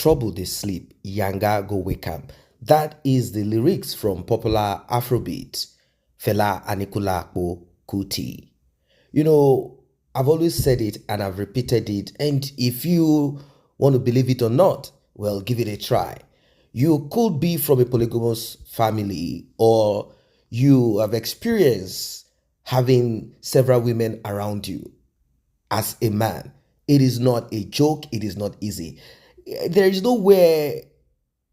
trouble they sleep, Yanga go wake up. That is the lyrics from popular Afrobeat, Fela Anikulapo Kuti. You know, I've always said it and I've repeated it. And if you want to believe it or not, well, give it a try. You could be from a polygamous family, or you have experienced having several women around you as a man. It is not a joke, it is not easy. There is nowhere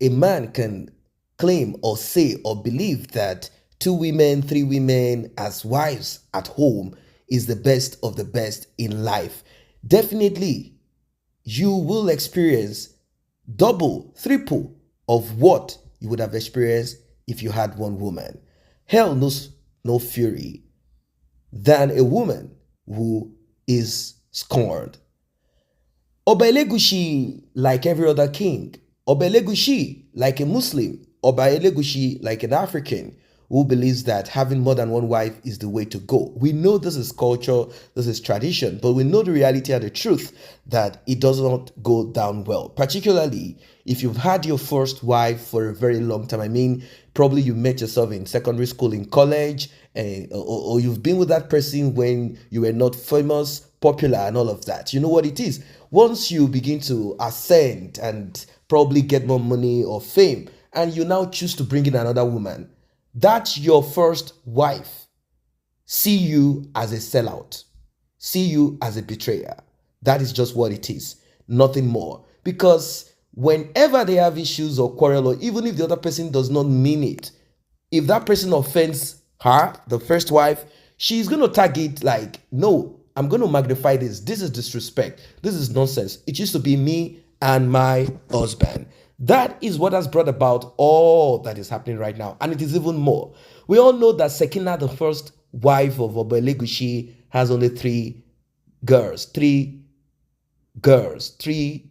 a man can claim or say or believe that two women, three women as wives at home is the best of the best in life. Definitely, you will experience double, triple of what you would have experienced if you had one woman. Hell knows no fury than a woman who is scorned. Oba Elegushi like every other king. Oba Elegushi like a Muslim. Oba Elegushi like an African who believes that having more than one wife is the way to go. We know this is culture, this is tradition, but we know the reality and the truth that it does not go down well. Particularly if you've had your first wife for a very long time. I mean, probably you met yourself in secondary school, in college, or you've been with that person when you were not famous, popular, and all of that. You know what it is. Once you begin to ascend and probably get more money or fame, and you now choose to bring in another woman, that's your first wife. See you as a sellout. See you as a betrayer. That is just what it is. Nothing more. Because whenever they have issues or quarrel, or even if the other person does not mean it, if that person offends her, the first wife, she's going to tag it like, no, I'm going to magnify this. This is disrespect. This is nonsense. It used to be me and my husband. That is what has brought about all that is happening right now. And it is even more. We all know that Sekina, the first wife of Oba Elegushi, has only three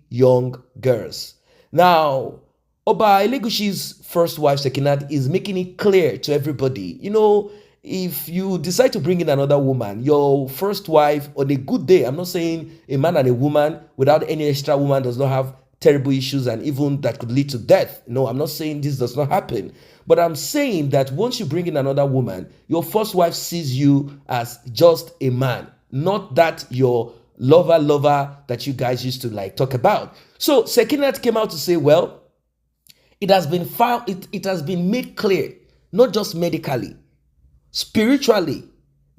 young girls. Now, Oba Elegushi's first wife, Sekinat, is making it clear to everybody, you know, if you decide to bring in another woman, your first wife on a good day, I'm not saying a man and a woman without any extra woman does not have terrible issues and even that could lead to death. No, I'm not saying this does not happen. But I'm saying that once you bring in another woman, your first wife sees you as just a man, not that your lover that you guys used to like talk about. So Sekinat came out to say, well, it has been found, it has been made clear, not just medically, spiritually,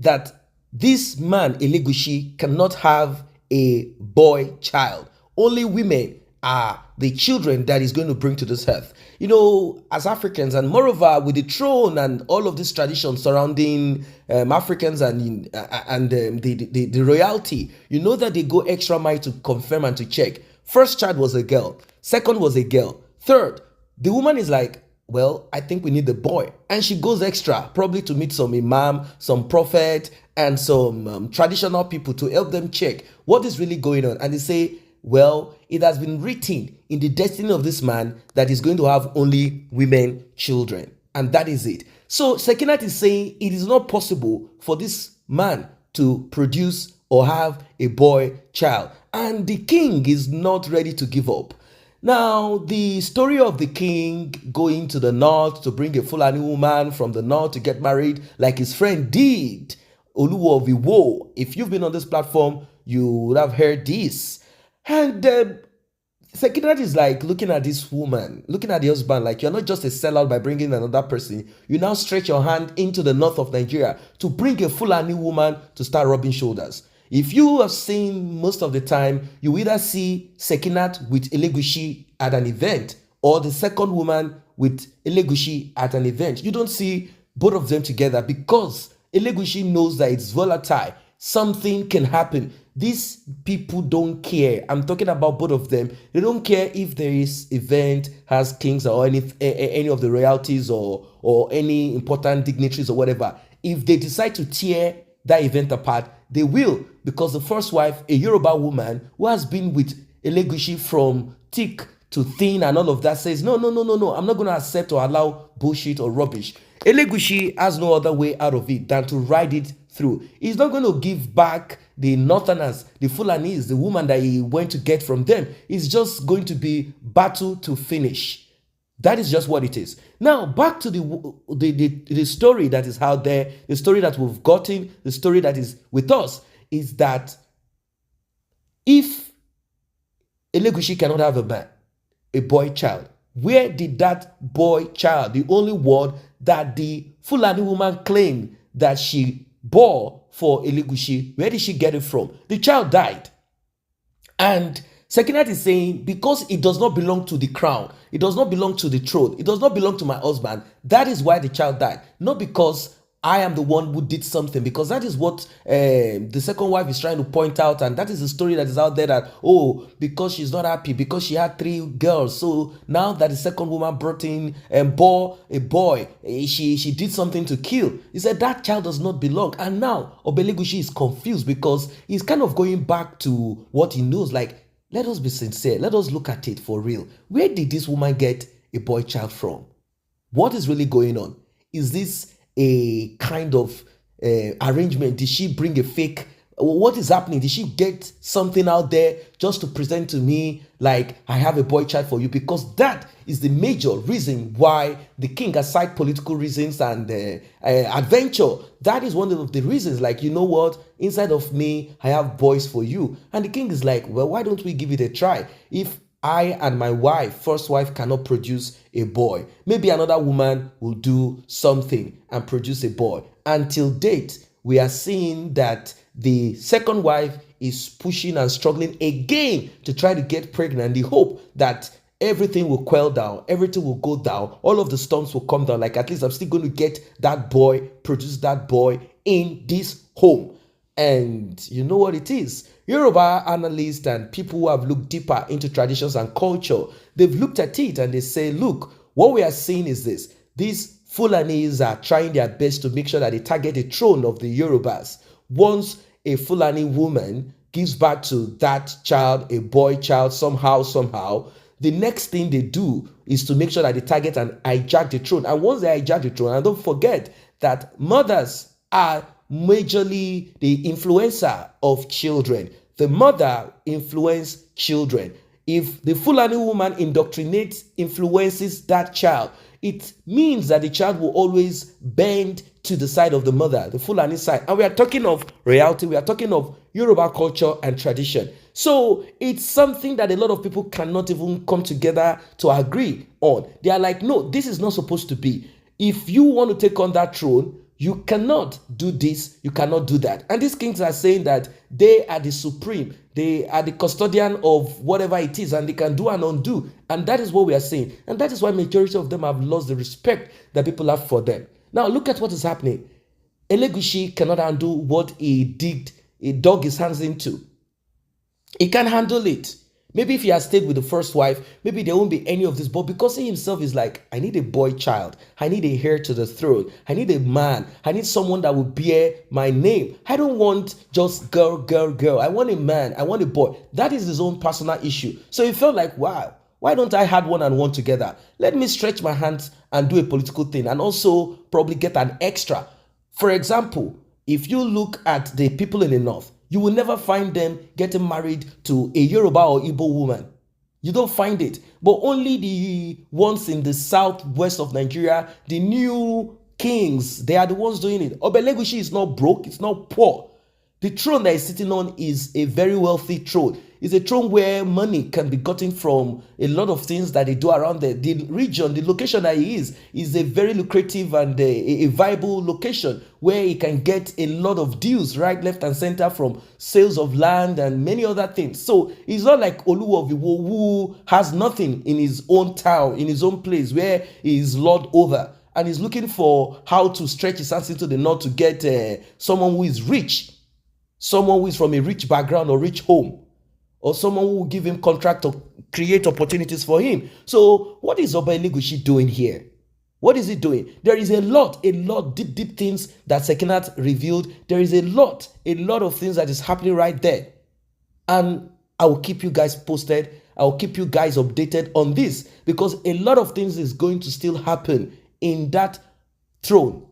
that this man, Elegushi, cannot have a boy child. Only women are the children that he's going to bring to this earth. You know, as Africans, and moreover, with the throne and all of these traditions surrounding Africans and the royalty, you know that they go extra mile to confirm and to check. First child was a girl. Second was a girl. Third, the woman is like, well, I think we need a boy. And she goes extra, probably to meet some imam, some prophet, and some traditional people to help them check what is really going on. And they say, well, it has been written in the destiny of this man that he's going to have only women children. And that is it. So Sekinat is saying it is not possible for this man to produce or have a boy child. And the king is not ready to give up. Now, the story of the king going to the north to bring a Fulani woman from the north to get married like his friend did, Oluwo of Iwo. If you've been on this platform, you would have heard this. And Sekinat is like looking at this woman, looking at the husband, like you're not just a sellout by bringing another person. You now stretch your hand into the north of Nigeria to bring a Fulani woman to start rubbing shoulders. If you have seen most of the time, you either see Sekinat with Elegushi at an event or the second woman with Elegushi at an event. You don't see both of them together because Elegushi knows that it's volatile. Something can happen. These people don't care. I'm talking about both of them. They don't care if there is event, has kings or any of the royalties or any important dignitaries or whatever. If they decide to tear that event apart, they will, because the first wife, a Yoruba woman who has been with Elegushi from thick to thin and all of that, says, no, I'm not going to accept or allow bullshit or rubbish. Elegushi has no other way out of it than to ride it through. He's not going to give back the northerners, the Fulanis, the woman that he went to get from them. It's just going to be battle to finish. That is just what it is. Now, back to the story that is out there, the story that we've gotten, the story that is with us, is that if Elegushi cannot have a man, a boy child, where did that boy child, the only word that the Fulani woman claimed that she bore for Elegushi, where did she get it from? The child died. And Sekinat is saying, because it does not belong to the crown, it does not belong to the throne, it does not belong to my husband, that is why the child died. Not because I am the one who did something, because that is what the second wife is trying to point out, and that is the story that is out there that, oh, because she's not happy, because she had 3 girls, so now that the second woman brought in and bore a boy, she did something to kill. He said that child does not belong, and now Obelegushi is confused because he's kind of going back to what he knows. Like, let us be sincere, let us look at it for real. Where did this woman get a boy child from? What is really going on? Is this a kind of arrangement? Did she bring a fake? What is happening? Did she get something out there just to present to me like, I have a boy child for you? Because that is the major reason why the king, aside political reasons and adventure, that is one of the reasons, like, you know what, inside of me, I have boys for you. And the king is like, well, why don't we give it a try? If I and my wife, first wife, cannot produce a boy, maybe another woman will do something and produce a boy. Until date, we are seeing that the second wife is pushing and struggling again to try to get pregnant. The hope that everything will quell down, everything will go down, all of the storms will come down. Like, at least I'm still going to get that boy, produce that boy in this home. And you know what it is? Yoruba analysts and people who have looked deeper into traditions and culture, they've looked at it and they say, look, what we are seeing is this. These Fulanis are trying their best to make sure that they target the throne of the Yorubas. Once a Fulani woman gives birth to that child, a boy child, somehow, the next thing they do is to make sure that they target and hijack the throne. And once they hijack the throne, and don't forget that mothers are majorly the influencer of children. The mother influences children. If the Fulani woman indoctrinates, influences that child, it means that the child will always bend to the side of the mother, the Fulani side. And we are talking of reality, we are talking of Yoruba culture and tradition. So it's something that a lot of people cannot even come together to agree on. They are like, no, this is not supposed to be. If you want to take on that throne, you cannot do this, you cannot do that. And these kings are saying that they are the supreme, they are the custodian of whatever it is, and they can do and undo. And that is what we are saying. And that is why majority of them have lost the respect that people have for them. Now look at what is happening. Elegushi cannot handle what he dug his hands into. He can't handle it. Maybe if he had stayed with the first wife, maybe there won't be any of this. But because he himself is like, I need a boy child. I need a heir to the throne. I need a man. I need someone that will bear my name. I don't want just girl. I want a man. I want a boy. That is his own personal issue. So he felt like, wow, why don't I have one and one together? Let me stretch my hands and do a political thing and also probably get an extra. For example, if you look at the people in the north, you will never find them getting married to a Yoruba or Igbo woman. You don't find it. But only the ones in the southwest of Nigeria, the new kings, they are the ones doing it. Obelegushi is not broke, it's not poor. The throne that he's sitting on is a very wealthy throne. It's a throne where money can be gotten from a lot of things that they do around there. The region, the location that he is a very lucrative and a viable location where he can get a lot of deals right, left, and center from sales of land and many other things. So it's not like Oluwa who has nothing in his own town, in his own place where he is lord over. And he's looking for how to stretch his hands into the north to get someone who is rich, someone who is from a rich background or rich home, or someone who will give him contract or create opportunities for him. So what is Oba Elegushi doing here? What is he doing? There is a lot deep things that Sekinat revealed. There is a lot of things that is happening right there. And I will keep you guys posted. I will keep you guys updated on this because a lot of things is going to still happen in that throne.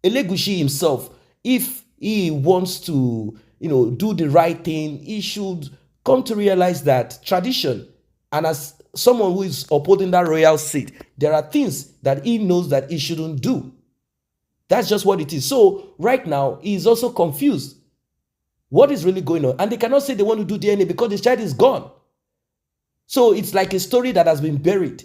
Elegushi himself, if he wants to, do the right thing, he should come to realize that tradition, and as someone who is upholding that royal seat, there are things that he knows that he shouldn't do. That's just what it is. So right now, he is also confused. What is really going on? And they cannot say they want to do DNA because the child is gone. So it's like a story that has been buried.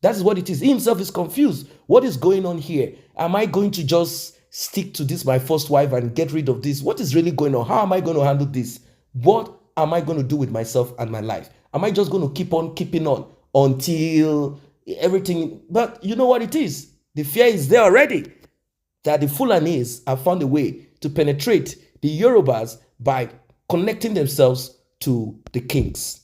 That is what it is. He himself is confused. What is going on here? Am I going to just stick to this, my first wife, and get rid of this? What is really going on? How am I going to handle this? What am I going to do with myself and my life? Am I just going to keep on keeping on until everything? But you know what it is? The fear is there already that the Fulanis have found a way to penetrate the Yorubas by connecting themselves to the kings.